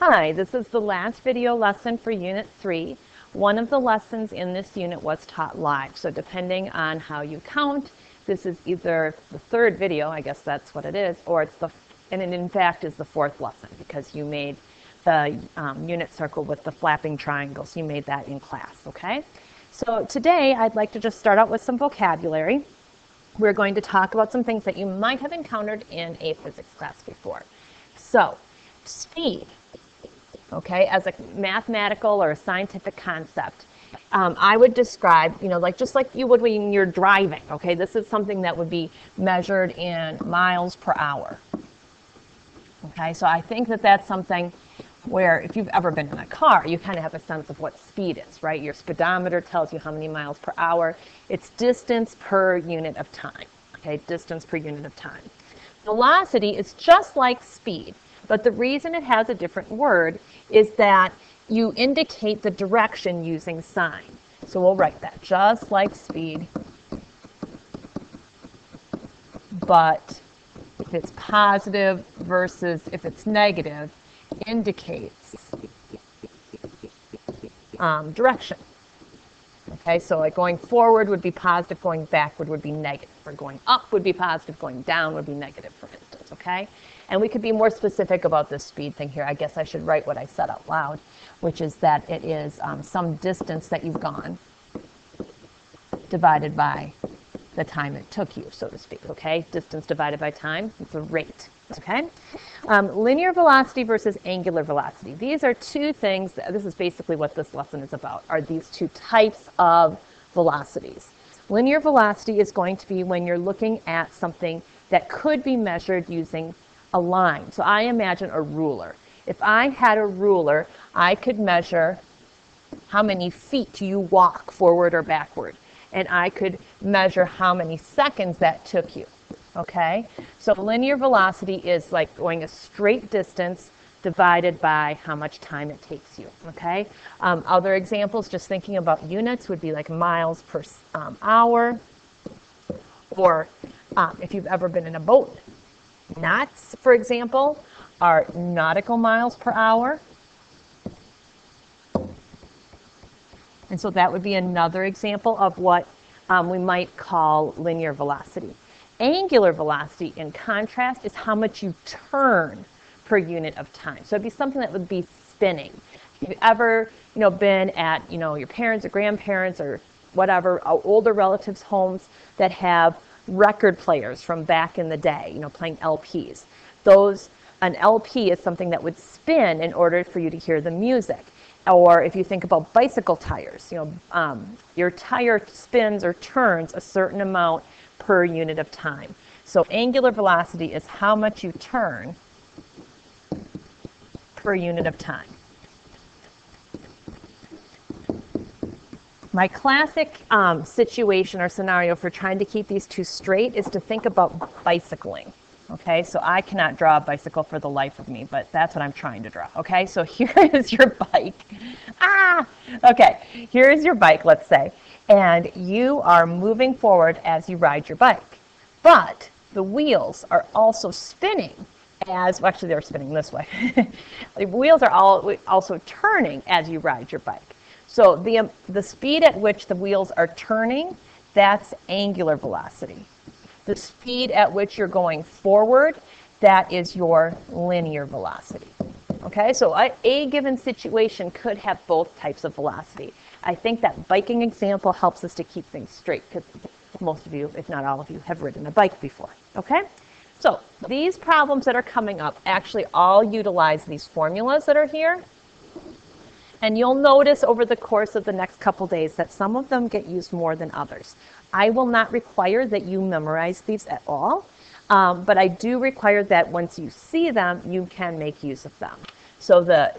Hi, this is the last video lesson for Unit 3. One of the lessons in this unit was taught live, so depending on how you count, this is either the third video, I guess that's what it is, or it's and it in fact is the fourth lesson because you made the unit circle with the flapping triangles. You made that in class, okay? So today I'd like to just start out with some vocabulary. We're going to talk about some things that you might have encountered in a physics class before. So, speed. Okay, as a mathematical or a scientific concept, I would describe, just like you would when you're driving. Okay, this is something that would be measured in miles per hour. Okay, so I think that that's something where if you've ever been in a car, you kind of have a sense of what speed is, right? Your speedometer tells you how many miles per hour. It's distance per unit of time. Okay, distance per unit of time. Velocity is just like speed. But the reason it has a different word is that you indicate the direction using sign. So we'll write that, just like speed. But if it's positive versus if it's negative, indicates direction. Okay, so like going forward would be positive, going backward would be negative, or going up would be positive, going down would be negative, for instance, okay? And we could be more specific about this speed thing here. I guess I should write what I said out loud, which is that it is some distance that you've gone divided by the time it took you, so to speak, okay? Distance divided by time, it's a rate, okay? Linear velocity versus angular velocity. These are two things, this is basically what this lesson is about, are these two types of velocities. Linear velocity is going to be when you're looking at something that could be measured using a line. So I imagine a ruler. If I had a ruler, I could measure how many feet you walk forward or backward. And I could measure how many seconds that took you. Okay? So linear velocity is like going a straight distance divided by how much time it takes you. Okay? Other examples, just thinking about units, would be like miles per hour. Or if you've ever been in a boat, knots, for example, are nautical miles per hour. And so that would be another example of what we might call linear velocity. Angular velocity, in contrast, is how much you turn per unit of time. So it'd be something that would be spinning. If you've ever, been at, your parents' or grandparents' or whatever, older relatives' homes that have record players from back in the day, playing LPs. An LP is something that would spin in order for you to hear the music. Or if you think about bicycle tires, your tire spins or turns a certain amount per unit of time. So angular velocity is how much you turn per unit of time. My classic situation or scenario for trying to keep these two straight is to think about bicycling. Okay, so I cannot draw a bicycle for the life of me, but that's what I'm trying to draw. Okay, so here is your bike. Okay, here is your bike, let's say, and you are moving forward as you ride your bike. But the wheels are also spinning actually they're spinning this way. The wheels are also turning as you ride your bike. So the speed at which the wheels are turning, that's angular velocity. The speed at which you're going forward, that is your linear velocity. Okay, so a given situation could have both types of velocity. I think that biking example helps us to keep things straight because most of you, if not all of you, have ridden a bike before. Okay, so these problems that are coming up actually all utilize these formulas that are here. And you'll notice over the course of the next couple days that some of them get used more than others. I will not require that you memorize these at all, but I do require that once you see them, you can make use of them. So the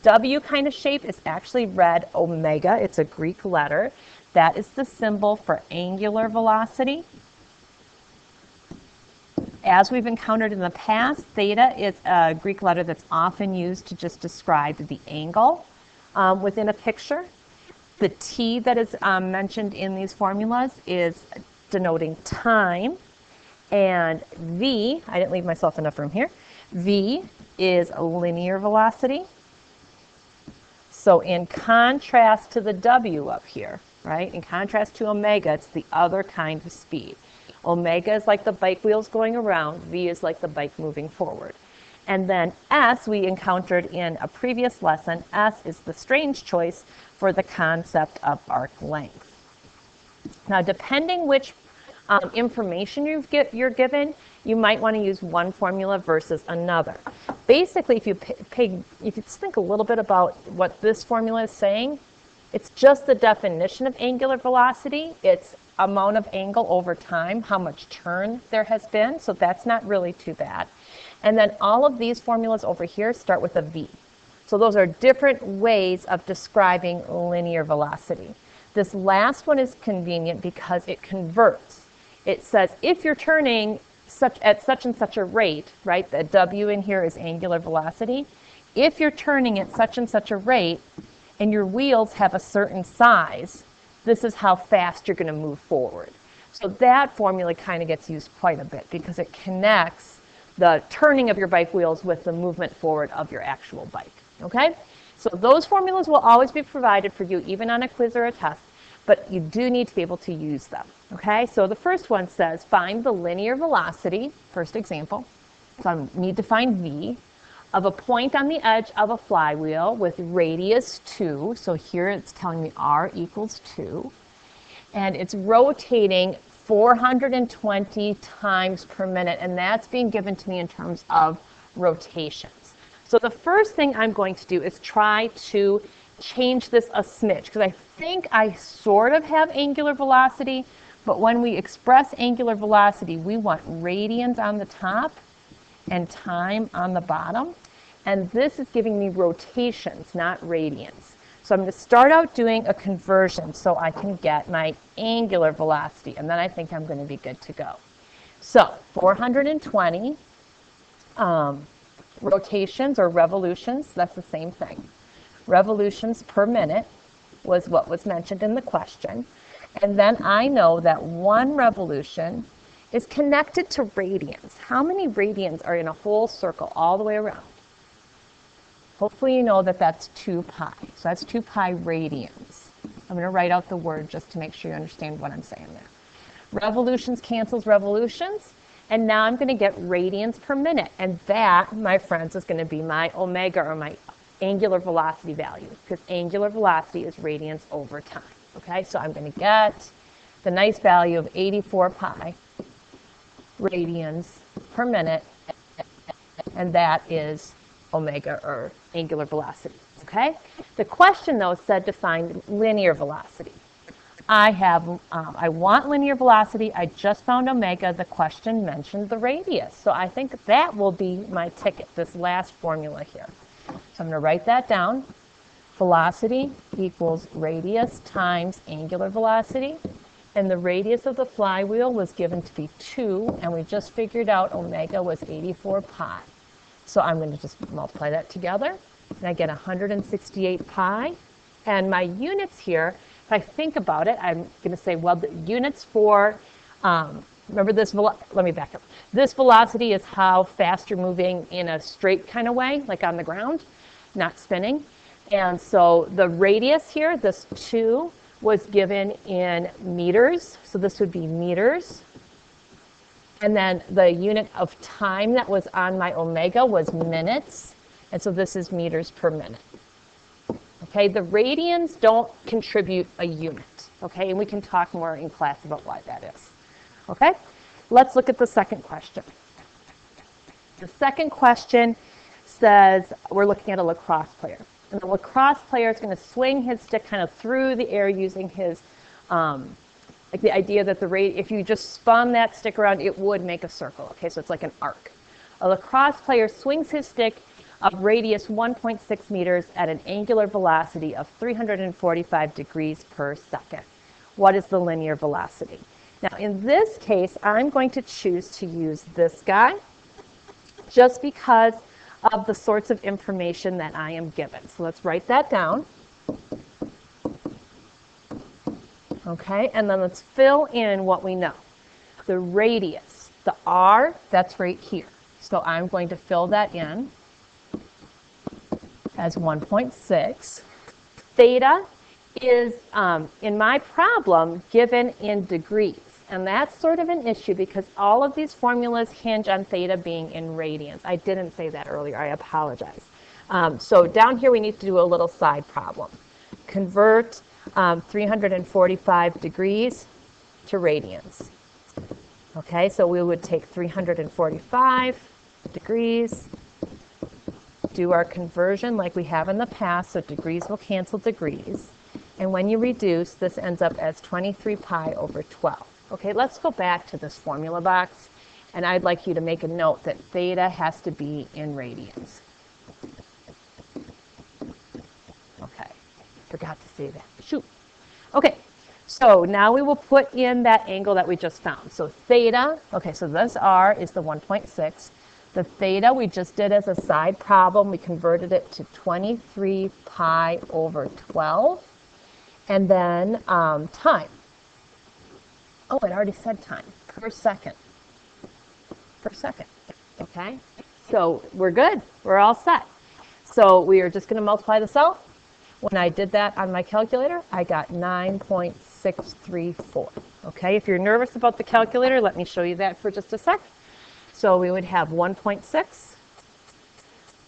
W kind of shape is actually read omega. It's a Greek letter. That is the symbol for angular velocity. As we've encountered in the past, theta is a Greek letter that's often used to just describe the angle within a picture. The T that is mentioned in these formulas is denoting time. And V, I didn't leave myself enough room here, V is a linear velocity. So in contrast to the W up here, right, in contrast to omega, it's the other kind of speed. Omega is like the bike wheels going around. V is like the bike moving forward. And then S, we encountered in a previous lesson, S is the strange choice for the concept of arc length. Now, depending which information you're given, you might want to use one formula versus another. Basically, if you just think a little bit about what this formula is saying, it's just the definition of angular velocity. It's amount of angle over time, how much turn there has been, so that's not really too bad. And then all of these formulas over here start with a V. So those are different ways of describing linear velocity. This last one is convenient because it converts. It says if you're turning at such and such a rate, right, the W in here is angular velocity. If you're turning at such and such a rate and your wheels have a certain size, this is how fast you're going to move forward. So that formula kind of gets used quite a bit because it connects the turning of your bike wheels with the movement forward of your actual bike. Okay? So those formulas will always be provided for you even on a quiz or a test, but you do need to be able to use them. Okay, so the first one says find the linear velocity, first example. So I need to find V of a point on the edge of a flywheel with radius 2. So here it's telling me R equals 2. And it's rotating 420 times per minute, and that's being given to me in terms of rotations. So the first thing I'm going to do is try to change this a smidge, because I think I sort of have angular velocity, but when we express angular velocity, we want radians on the top and time on the bottom. And this is giving me rotations, not radians. So I'm going to start out doing a conversion so I can get my angular velocity, and then I think I'm going to be good to go. So 420 rotations or revolutions, that's the same thing. Revolutions per minute was what was mentioned in the question. And then I know that one revolution is connected to radians. How many radians are in a whole circle all the way around? Hopefully you know that that's 2 pi. So that's 2 pi radians. I'm going to write out the word just to make sure you understand what I'm saying there. Revolutions cancels revolutions. And now I'm going to get radians per minute. And that, my friends, is going to be my omega, or my angular velocity value, because angular velocity is radians over time. Okay, so I'm going to get the nice value of 84 pi radians per minute, and that is omega, or angular velocity. Okay, the question though said to find linear velocity. I want linear velocity. I just found omega. The question mentioned the radius, so I think that will be my ticket, this last formula here. So I'm going to write that down. Velocity equals radius times angular velocity. And the radius of the flywheel was given to be 2, and we just figured out omega was 84 pi. So I'm going to just multiply that together, and I get 168 pi. And my units here, if I think about it, I'm going to say, well, the units for, remember this, let me back up. This velocity is how fast you're moving in a straight kind of way, like on the ground, not spinning. And so the radius here, this 2, was given in meters. So this would be meters. And then the unit of time that was on my omega was minutes. And so this is meters per minute. Okay, the radians don't contribute a unit. Okay, and we can talk more in class about why that is. Okay, let's look at the second question. The second question says we're looking at a lacrosse player. And the lacrosse player is going to swing his stick kind of through the air using his, like the idea that if you just spun that stick around, it would make a circle. Okay, so it's like an arc. A lacrosse player swings his stick of radius 1.6 meters at an angular velocity of 345 degrees per second. What is the linear velocity? Now, in this case, I'm going to choose to use this guy just because of the sorts of information that I am given. So let's write that down. Okay, and then let's fill in what we know. The radius, the R, that's right here. So I'm going to fill that in as 1.6. Theta is, in my problem, given in degrees. And that's sort of an issue because all of these formulas hinge on theta being in radians. I didn't say that earlier. I apologize. So down here we need to do a little side problem. Convert 345 degrees to radians. Okay, so we would take 345 degrees, do our conversion like we have in the past, so degrees will cancel degrees. And when you reduce, this ends up as 23 pi over 12. Okay, let's go back to this formula box, and I'd like you to make a note that theta has to be in radians. Okay, forgot to say that. Shoot. Okay, so now we will put in that angle that we just found. So theta, okay, so this R is the 1.6. The theta we just did as a side problem. We converted it to 23 pi over 12. And then time. Oh, it already said time. Per second. Per second. Okay? So we're good. We're all set. So we are just going to multiply this out. When I did that on my calculator, I got 9.634. Okay? If you're nervous about the calculator, let me show you that for just a sec. So we would have 1.6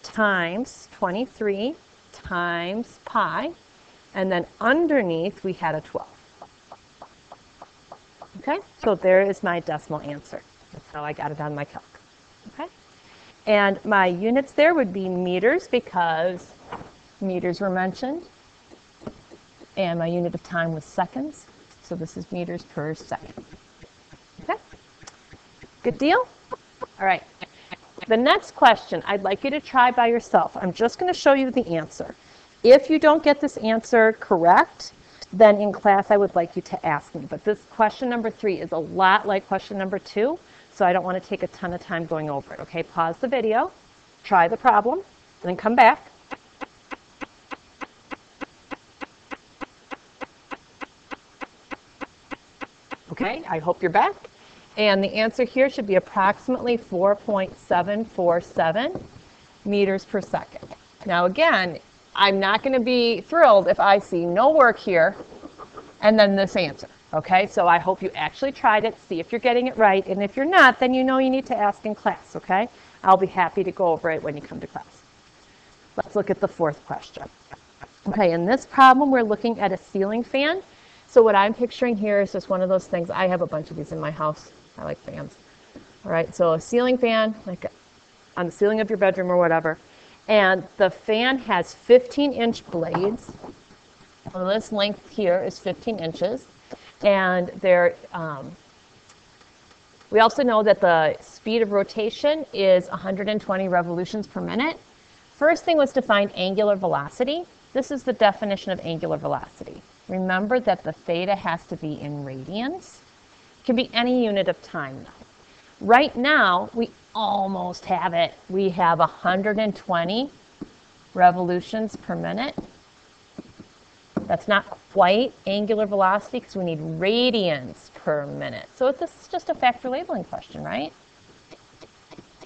times 23 times pi. And then underneath, we had a 12. Okay, so there is my decimal answer. That's how I got it on my calc. Okay, and my units there would be meters because meters were mentioned. And my unit of time was seconds. So this is meters per second. Okay, good deal? All right, the next question I'd like you to try by yourself. I'm just going to show you the answer. If you don't get this answer correct, then in class I would like you to ask me. But this question number 3 is a lot like question number 2, so I don't want to take a ton of time going over it. Okay, pause the video, try the problem, and then come back. Okay, I hope you're back. And the answer here should be approximately 4.747 meters per second. Now again, I'm not going to be thrilled if I see no work here and then this answer. Okay, so I hope you actually tried it, see if you're getting it right, and if you're not, then you know you need to ask in class, okay? I'll be happy to go over it when you come to class. Let's look at the 4th question. Okay, in this problem, we're looking at a ceiling fan. So what I'm picturing here is just one of those things. I have a bunch of these in my house. I like fans. All right, so a ceiling fan, like on the ceiling of your bedroom or whatever. And the fan has 15-inch blades. So this length here is 15 inches. And we also know that the speed of rotation is 120 revolutions per minute. First thing was to find angular velocity. This is the definition of angular velocity. Remember that the theta has to be in radians. It can be any unit of time now. Right now, we almost have it. We have 120 revolutions per minute. That's not quite angular velocity because we need radians per minute. So this is just a factor labeling question, right?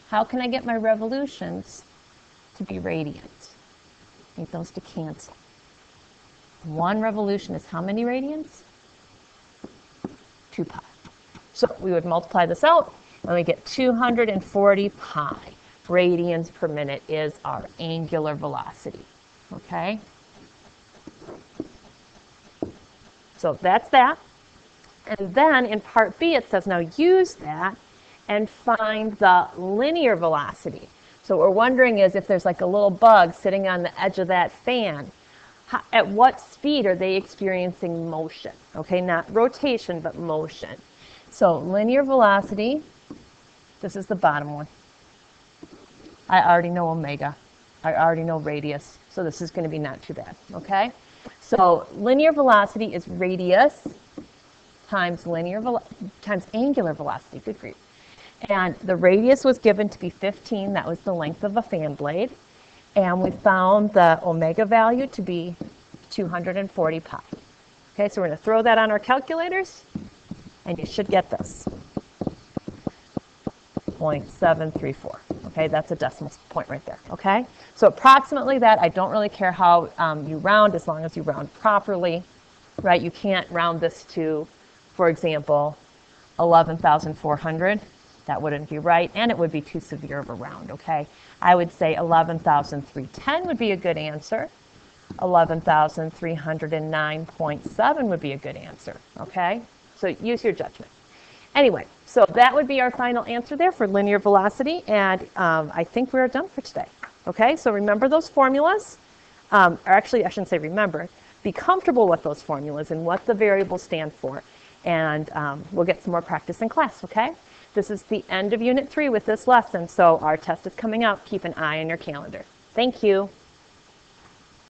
How can I get my revolutions to be radians? Need those to cancel. 1 revolution is how many radians? 2 pi. So we would multiply this out, and we get 240 pi radians per minute is our angular velocity. Okay? So that's that. And then in part B, it says now use that and find the linear velocity. So what we're wondering is if there's like a little bug sitting on the edge of that fan, at what speed are they experiencing motion? Okay, not rotation, but motion. So linear velocity, this is the bottom one. I already know omega. I already know radius. So this is going to be not too bad, okay? So linear velocity is radius times angular velocity, good grief. And the radius was given to be 15, that was the length of a fan blade. And we found the omega value to be 240 pi. Okay, so we're going to throw that on our calculators, and you should get this. 0.734. Okay, that's a decimal point right there. Okay, so approximately that. I don't really care how you round, as long as you round properly, right? You can't round this to, for example, 11,400. That wouldn't be right, and it would be too severe of a round. Okay, I would say 11,310 would be a good answer. 11,309.7 would be a good answer. Okay, so use your judgment. Anyway, so that would be our final answer there for linear velocity, and I think we're done for today. Okay, so remember those formulas, or actually I shouldn't say remember, be comfortable with those formulas and what the variables stand for, and we'll get some more practice in class, okay? This is the end of Unit 3 with this lesson, so our test is coming up. Keep an eye on your calendar. Thank you.